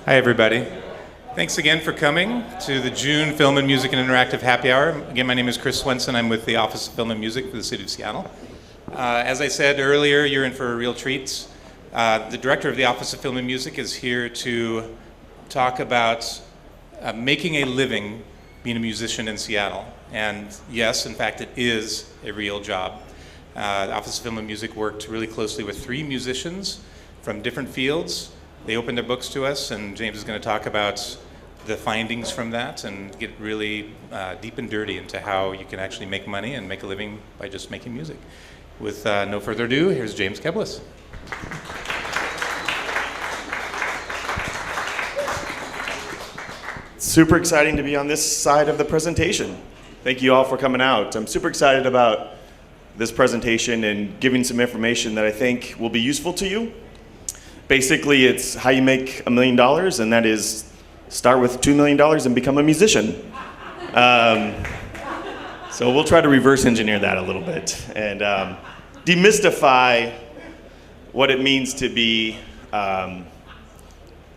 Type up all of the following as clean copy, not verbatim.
Hi, everybody. Thanks again for coming to the June Film and Music and Interactive Happy Hour. Again, my name is Chris Swenson. I'm with the Office of Film and Music for the City of Seattle. As I said earlier, you're in for a real treat. The director of the Office of Film and Music is here to talk about making a living being a musician in Seattle. And yes, in fact, it is a real job. The Office of Film and Music worked really closely with 3 musicians from different fields. They opened their books to us, and James is going to talk about the findings from that and get really deep and dirty into how you can actually make money and make a living by just making music. With no further ado, here's James Keblas. Super exciting to be on this side of the presentation. Thank you all for coming out. I'm super excited about this presentation and giving some information that I think will be useful to you. Basically, it's how you make $1 million, and that is start with $2 million and become a musician. So we'll try to reverse engineer that a little bit and demystify what it means to be a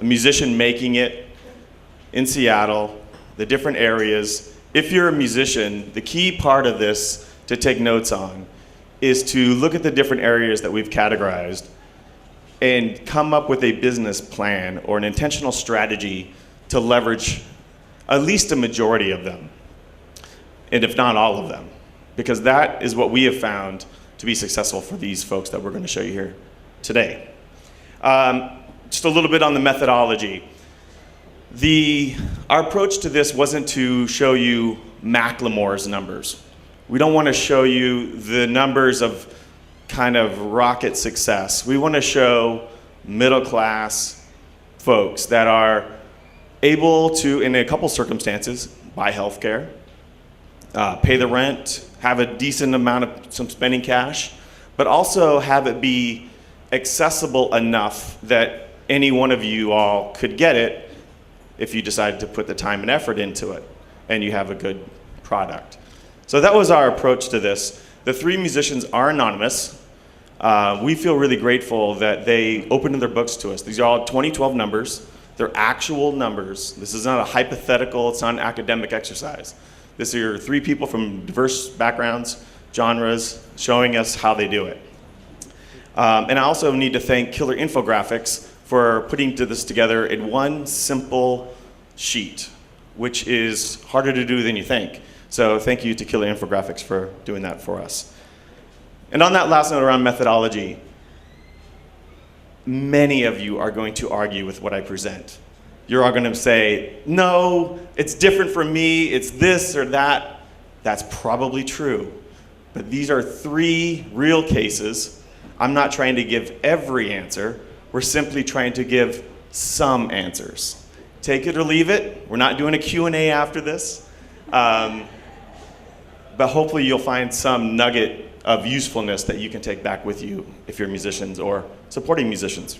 musician making it in Seattle, the different areas. If you're a musician, the key part of this to take notes on is to look at the different areas that we've categorized and come up with a business plan or an intentional strategy to leverage at least a majority of them, and if not all of them, because that is what we have found to be successful for these folks that we're going to show you here today. Just a little bit on the methodology. Our approach to this wasn't to show you Macklemore's numbers. We don't want to show you the numbers of kind of rocket success. We want to show middle class folks that are able to, in a couple circumstances, buy healthcare, pay the rent, have a decent amount of some spending cash, but also have it be accessible enough that any one of you all could get it if you decided to put the time and effort into it and you have a good product. So that was our approach to this. The 3 musicians are anonymous. We feel really grateful that they opened their books to us. These are all 2012 numbers. They're actual numbers. This is not a hypothetical, it's not an academic exercise. These are 3 people from diverse backgrounds, genres, showing us how they do it. And I also need to thank Killer Infographics for putting this together in one simple sheet, which is harder to do than you think. So thank you to Killer Infographics for doing that for us. And on that last note around methodology, many of you are going to argue with what I present. You're all going to say, no, it's different for me, it's this or that. That's probably true. But these are 3 real cases. I'm not trying to give every answer. We're simply trying to give some answers. Take it or leave it. We're not doing a Q&A after this. But hopefully you'll find some nugget of usefulness that you can take back with you if you're musicians or supporting musicians.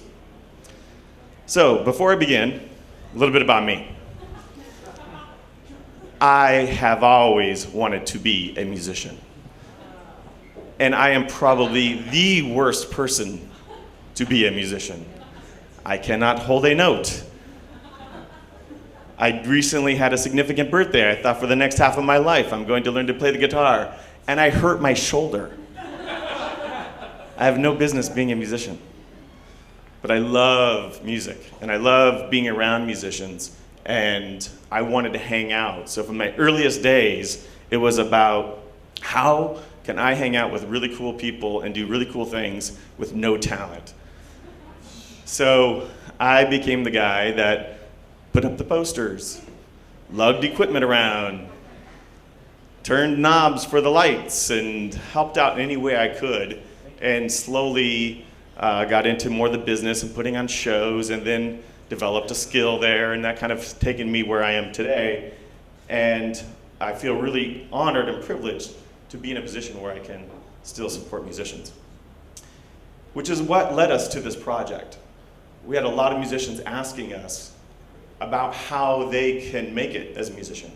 So before I begin, a little bit about me. I have always wanted to be a musician. And I am probably the worst person to be a musician. I cannot hold a note. I recently had a significant birthday. I thought for the next half of my life I'm going to learn to play the guitar, and I hurt my shoulder. I have no business being a musician. But I love music, and I love being around musicians, and I wanted to hang out. So from my earliest days, it was about how can I hang out with really cool people and do really cool things with no talent. So I became the guy that put up the posters, lugged equipment around, turned knobs for the lights, and helped out in any way I could, and slowly got into more of the business and putting on shows, and then developed a skill there, and that kind of taken me where I am today. And I feel really honored and privileged to be in a position where I can still support musicians, which is what led us to this project. We had a lot of musicians asking us about how they can make it as a musician.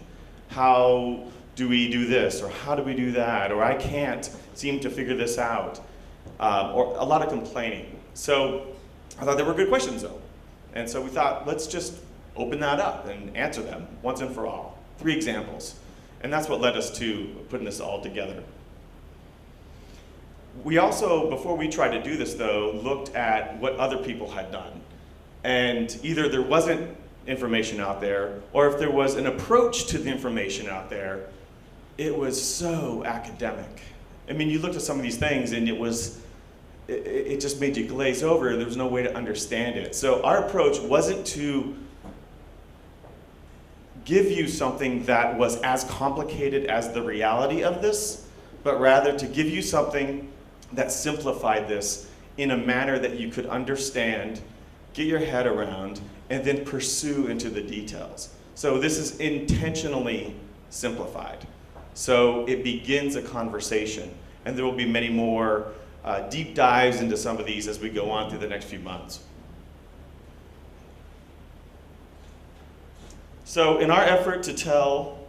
How do we do this, or how do we do that, or I can't seem to figure this out, or a lot of complaining. So I thought they were good questions though. And so we thought, let's just open that up and answer them once and for all. 3 examples. And that's what led us to putting this all together. We also, before we tried to do this though, looked at what other people had done. And either there wasn't information out there, or if there was an approach to the information out there, it was so academic. I mean, you looked at some of these things and it just made you glaze over. There was no way to understand it. So our approach wasn't to give you something that was as complicated as the reality of this, but rather to give you something that simplified this in a manner that you could understand, get your head around, and then pursue into the details. So this is intentionally simplified. So it begins a conversation, and there will be many more deep dives into some of these as we go on through the next few months. So in our effort to tell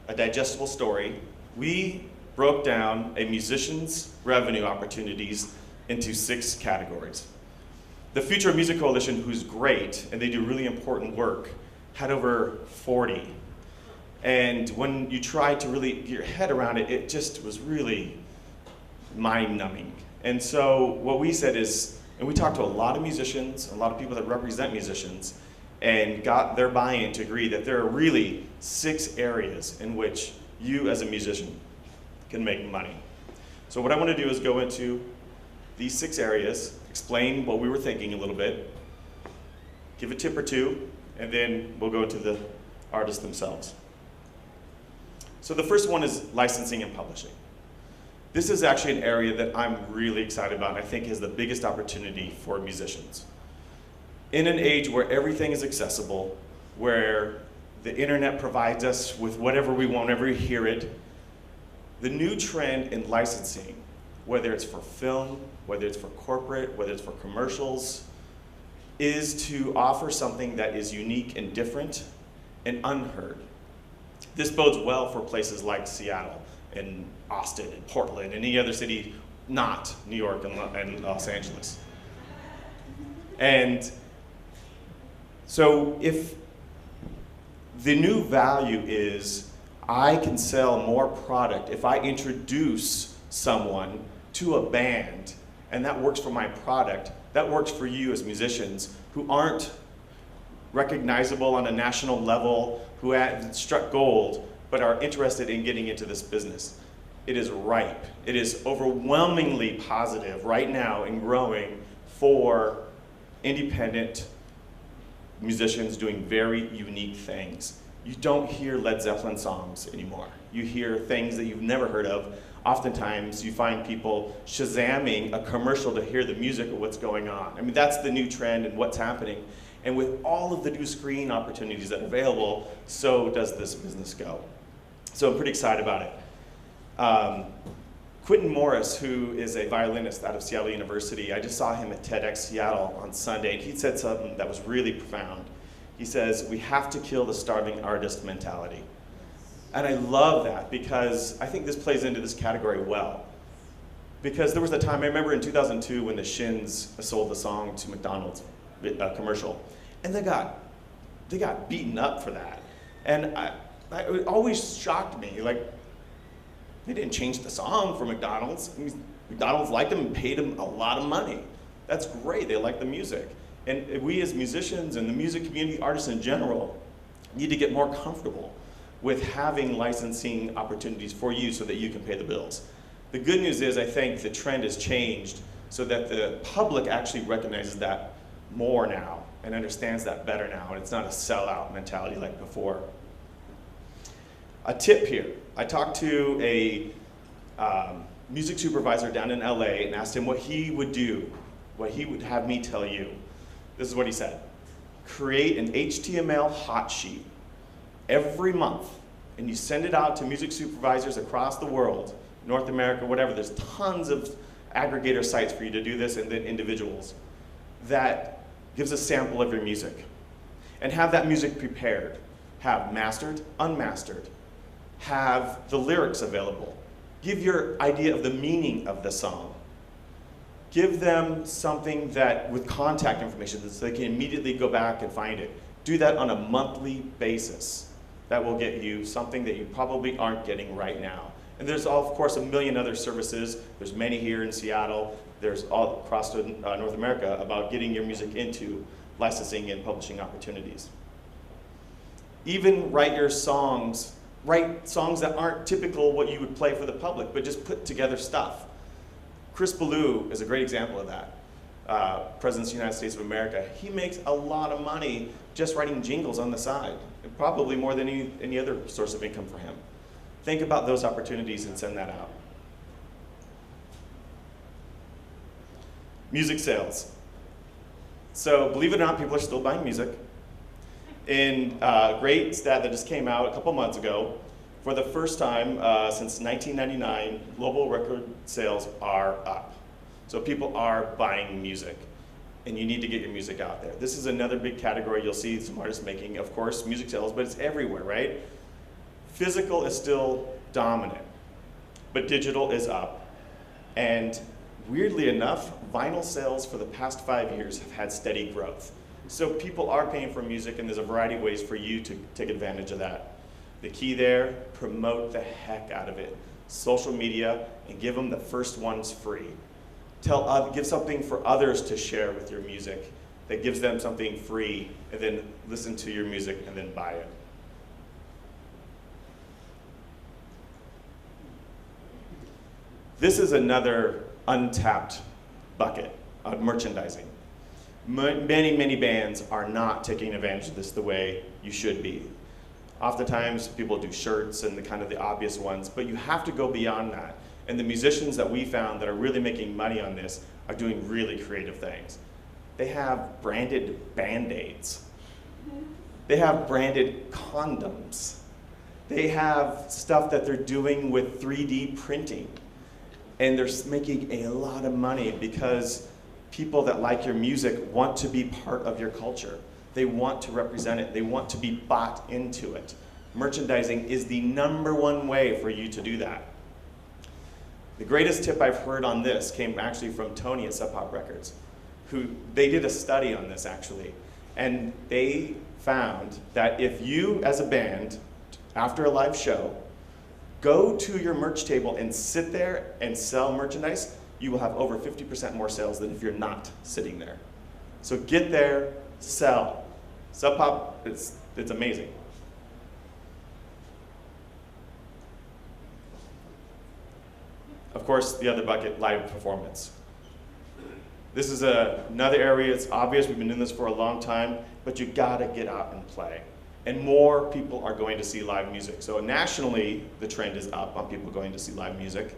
a digestible story, we broke down a musician's revenue opportunities into 6 categories. The Future of Music Coalition, who's great, and they do really important work, had over 40. And when you try to really get your head around it, it just was really mind-numbing. And so what we said is, and we talked to a lot of musicians, a lot of people that represent musicians, and got their buy-in to agree that there are really 6 areas in which you as a musician can make money. So what I want to do is go into these 6 areas, explain what we were thinking a little bit, give a tip or 2, and then we'll go into the artists themselves. So the first one is licensing and publishing. This is actually an area that I'm really excited about and I think has the biggest opportunity for musicians. In an age where everything is accessible, where the internet provides us with whatever we want, whenever we hear it, the new trend in licensing, whether it's for film, whether it's for corporate, whether it's for commercials, is to offer something that is unique and different and unheard. This bodes well for places like Seattle and Austin and Portland and any other city, not New York and Los Angeles. And so if the new value is I can sell more product if I introduce someone to a band, and that works for my product, that works for you as musicians who aren't recognizable on a national level, who have struck gold, but are interested in getting into this business. It is ripe. It is overwhelmingly positive right now and growing for independent musicians doing very unique things. You don't hear Led Zeppelin songs anymore. You hear things that you've never heard of. Oftentimes you find people Shazamming a commercial to hear the music of what's going on. I mean, that's the new trend and what's happening. And with all of the new screen opportunities that are available, so does this business go. So I'm pretty excited about it. Quentin Morris, who is a violinist out of Seattle University, I just saw him at TEDx Seattle on Sunday, and he said something that was really profound. He says, we have to kill the starving artist mentality. And I love that because I think this plays into this category well. Because there was a time, I remember in 2002 when the Shins sold the song to McDonald's commercial, and they got beaten up for that. And it always shocked me, like, they didn't change the song for McDonald's. I mean, McDonald's liked them and paid them a lot of money. That's great, they like the music. And we as musicians and the music community, artists in general, need to get more comfortable with having licensing opportunities for you so that you can pay the bills. The good news is I think the trend has changed so that the public actually recognizes that more now and understands that better now, and it's not a sellout mentality like before. A tip here. I talked to a music supervisor down in LA and asked him what he would do, what he would have me tell you. This is what he said. Create an HTML hot sheet every month, and you send it out to music supervisors across the world, North America, whatever. There's tons of aggregator sites for you to do this, and then individuals. That gives a sample of your music. And have that music prepared. Have mastered, unmastered. Have the lyrics available. Give your idea of the meaning of the song. Give them something that with contact information so they can immediately go back and find it. Do that on a monthly basis. That will get you something that you probably aren't getting right now. And there's, of course, a million other services. There's many here in Seattle. There's all across North America about getting your music into licensing and publishing opportunities. Even write songs that aren't typical what you would play for the public, but just put together stuff. Chris Ballou is a great example of that. President of the United States of America. He makes a lot of money just writing jingles on the side, probably more than any other source of income for him. Think about those opportunities and send that out. Music sales. So believe it or not, people are still buying music. In a great stat that just came out a couple months ago, for the first time since 1999, global record sales are up. So people are buying music, and you need to get your music out there. This is another big category you'll see some artists making, of course, music sales, but it's everywhere, right? Physical is still dominant, but digital is up. And weirdly enough, vinyl sales for the past 5 years have had steady growth. So people are paying for music, and there's a variety of ways for you to take advantage of that. The key there, promote the heck out of it. Social media, and give them the first ones free. Give something for others to share with your music that gives them something free, and then listen to your music and then buy it. This is another untapped bucket of merchandising. Many, many bands are not taking advantage of this the way you should be. Oftentimes, people do shirts and the obvious ones, but you have to go beyond that. And the musicians that we found that are really making money on this are doing really creative things. They have branded Band-Aids. They have branded condoms. They have stuff that they're doing with 3D printing. And they're making a lot of money because people that like your music want to be part of your culture. They want to represent it. They want to be bought into it. Merchandising is the #1 way for you to do that. The greatest tip I've heard on this came actually from Tony at Sub Pop Records, they did a study on this actually, and they found that if you as a band, after a live show, go to your merch table and sit there and sell merchandise, you will have over 50% more sales than if you're not sitting there. So get there, sell. Sub Pop, it's amazing. Of course, the other bucket, live performance. This is another area, it's obvious, we've been doing this for a long time, but you gotta get out and play. And more people are going to see live music. So nationally, the trend is up on people going to see live music.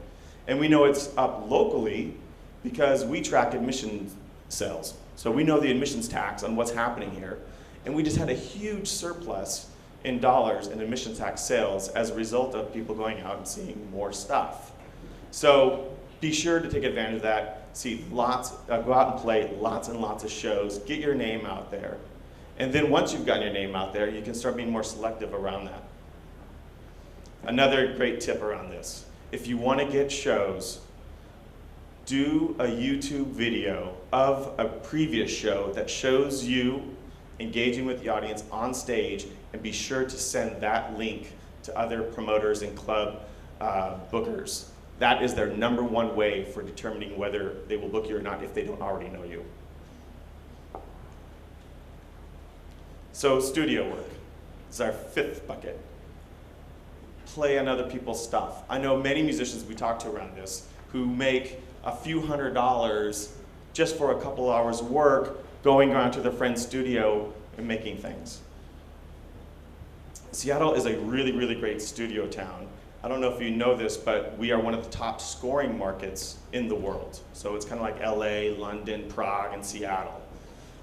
And we know it's up locally because we track admission sales. So we know the admissions tax on what's happening here. And we just had a huge surplus in dollars in admissions tax sales as a result of people going out and seeing more stuff. So be sure to take advantage of that. Go out and play lots and lots of shows. Get your name out there. And then once you've gotten your name out there, you can start being more selective around that. Another great tip around this. If you want to get shows, do a YouTube video of a previous show that shows you engaging with the audience on stage, and be sure to send that link to other promoters and club bookers. That is their #1 way for determining whether they will book you or not if they don't already know you. So studio work is our 5th bucket. Play on other people's stuff. I know many musicians we talk to around this who make a few $100s just for a couple hours work going around to their friend's studio and making things. Seattle is a really, really great studio town. I don't know if you know this, but we are one of the top scoring markets in the world. So it's kind of like LA, London, Prague, and Seattle.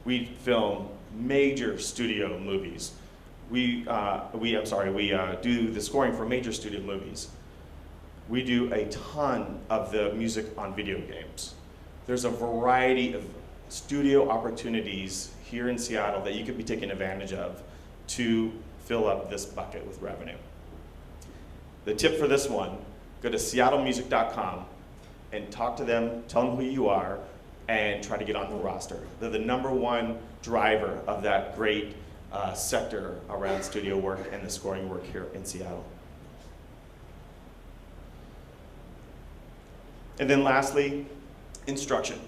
We film major studio movies. We do the scoring for major studio movies. We do a ton of the music on video games. There's a variety of studio opportunities here in Seattle that you could be taking advantage of to fill up this bucket with revenue. The tip for this one, go to seattlemusic.com and talk to them, tell them who you are, and try to get on the roster. They're the #1 driver of that great sector around studio work and the scoring work here in Seattle. And then lastly, instruction.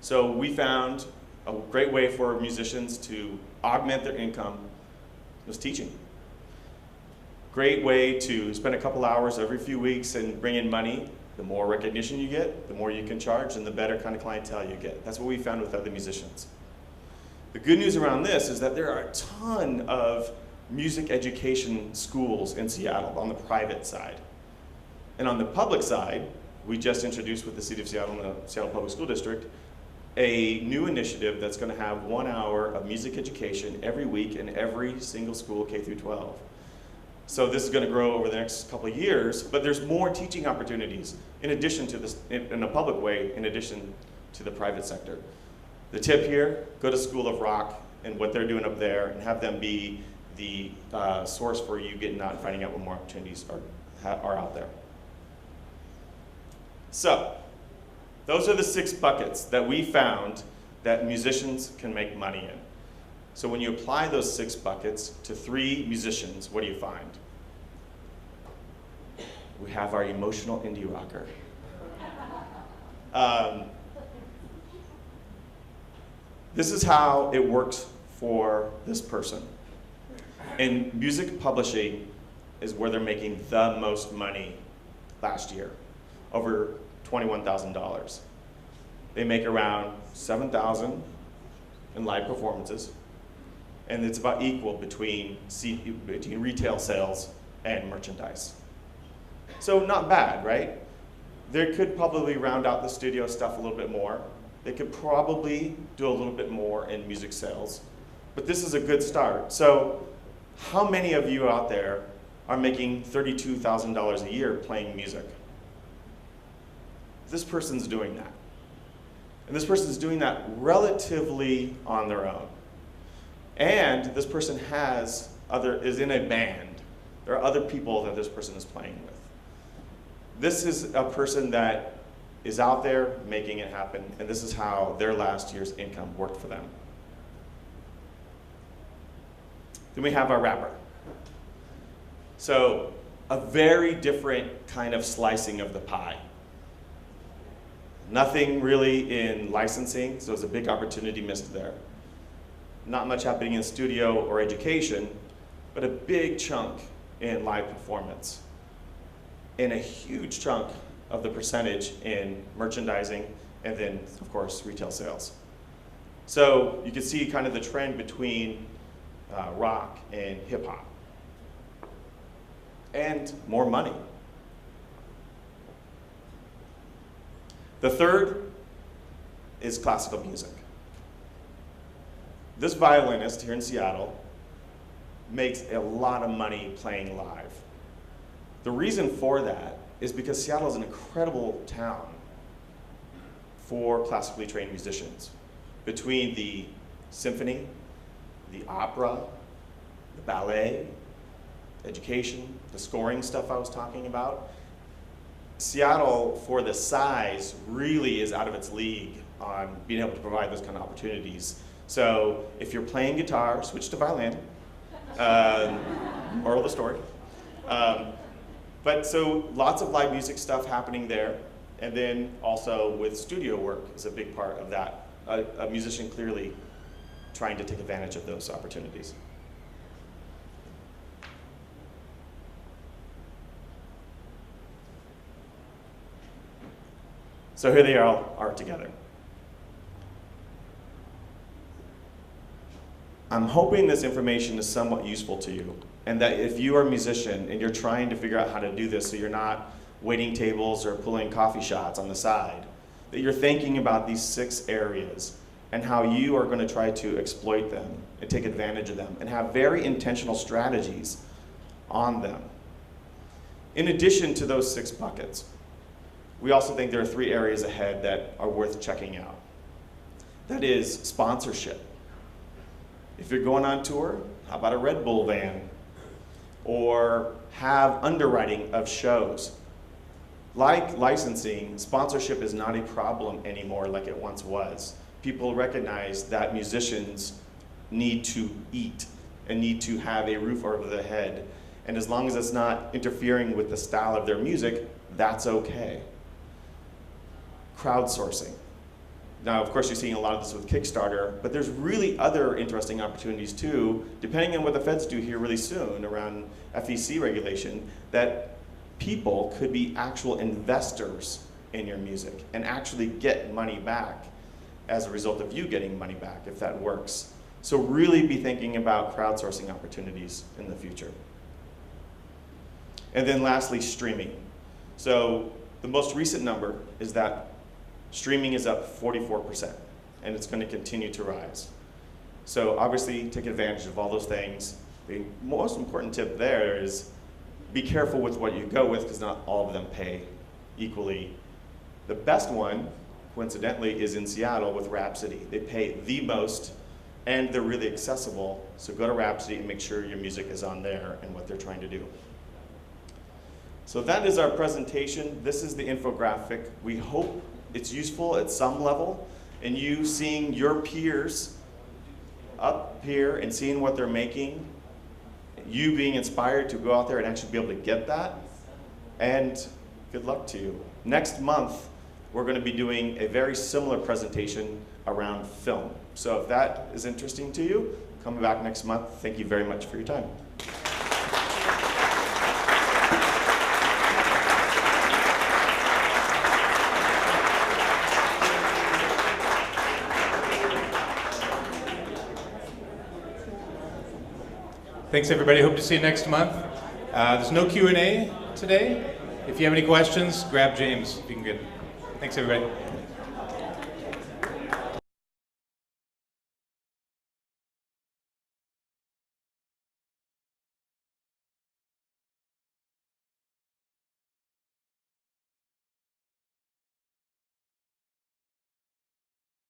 So we found a great way for musicians to augment their income was teaching. Great way to spend a couple hours every few weeks and bring in money. The more recognition you get, the more you can charge, and the better kind of clientele you get. That's what we found with other musicians. The good news around this is that there are a ton of music education schools in Seattle on the private side. And on the public side, we just introduced with the City of Seattle and the Seattle Public School District a new initiative that's going to have 1 hour of music education every week in every single school K through 12. So this is going to grow over the next couple of years, but there's more teaching opportunities in addition to this, in a public way, in addition to the private sector. The tip here, go to School of Rock and what they're doing up there and have them be the source for you getting out and finding out what more opportunities are out there. So, those are the 6 buckets that we found that musicians can make money in. So when you apply those 6 buckets to 3 musicians, what do you find? We have our emotional indie rocker. This is how it works for this person. In music publishing is where they're making the most money last year, over $21,000. They make around $7,000 in live performances, and it's about equal between retail sales and merchandise. So not bad, right? They could probably round out the studio stuff a little bit more. They could probably do a little bit more in music sales, but this is a good start. So how many of you out there are making $32,000 a year playing music? This person's doing that. And this person's doing that relatively on their own. And this person is in a band. There are other people that this person is playing with. This is a person that is out there making it happen, and this is how their last year's income worked for them. Then we have our rapper. So a very different kind of slicing of the pie. Nothing really in licensing, so there's a big opportunity missed there. Not much happening in studio or education, but a big chunk in live performance. And a huge chunk of the percentage in merchandising, and then, of course, retail sales. So you can see kind of the trend between rock and hip hop. And more money. The third is classical music. This violinist here in Seattle makes a lot of money playing live. The reason for that is because Seattle is an incredible town for classically trained musicians. Between the symphony, the opera, the ballet, education, the scoring stuff I was talking about, Seattle, for the size, really is out of its league on being able to provide those kind of opportunities. So if you're playing guitar, switch to violin, moral of the story. But so lots of live music stuff happening there, and then also with studio work is a big part of that. A musician clearly trying to take advantage of those opportunities. So here they all are together. I'm hoping this information is somewhat useful to you, and that if you are a musician and you're trying to figure out how to do this so you're not waiting tables or pulling coffee shots on the side, that you're thinking about these 6 areas and how you are going to try to exploit them and take advantage of them and have very intentional strategies on them. In addition to those 6 buckets, we also think there are 3 areas ahead that are worth checking out. That is sponsorship. If you're going on tour, how about a Red Bull van? Or have underwriting of shows. like licensing, sponsorship is not a problem anymore like it once was. People recognize that musicians need to eat and need to have a roof over their head. And as long as it's not interfering with the style of their music, that's okay. Crowdsourcing. Now, of course, you're seeing a lot of this with Kickstarter, but there's really other interesting opportunities too, depending on what the feds do here really soon around FEC regulation, that people could be actual investors in your music and actually get money back as a result of you getting money back, if that works. So really be thinking about crowdsourcing opportunities in the future. And then lastly, streaming. So the most recent number is that streaming is up 44%, and it's going to continue to rise. So obviously, take advantage of all those things. The most important tip there is be careful with what you go with, because not all of them pay equally. The best one, coincidentally, is in Seattle with Rhapsody. They pay the most, and they're really accessible. So go to Rhapsody and make sure your music is on there and what they're trying to do. So that is our presentation. This is the infographic. We hope it's useful at some level, and you seeing your peers up here and seeing what they're making, you being inspired to go out there and actually be able to get that, and good luck to you. Next month, we're going to be doing a very similar presentation around film. So if that is interesting to you, come back next month. Thank you very much for your time. Thanks, everybody. Hope to see you next month. There's no Q&A today. If you have any questions, grab James if you can get it. Thanks, everybody.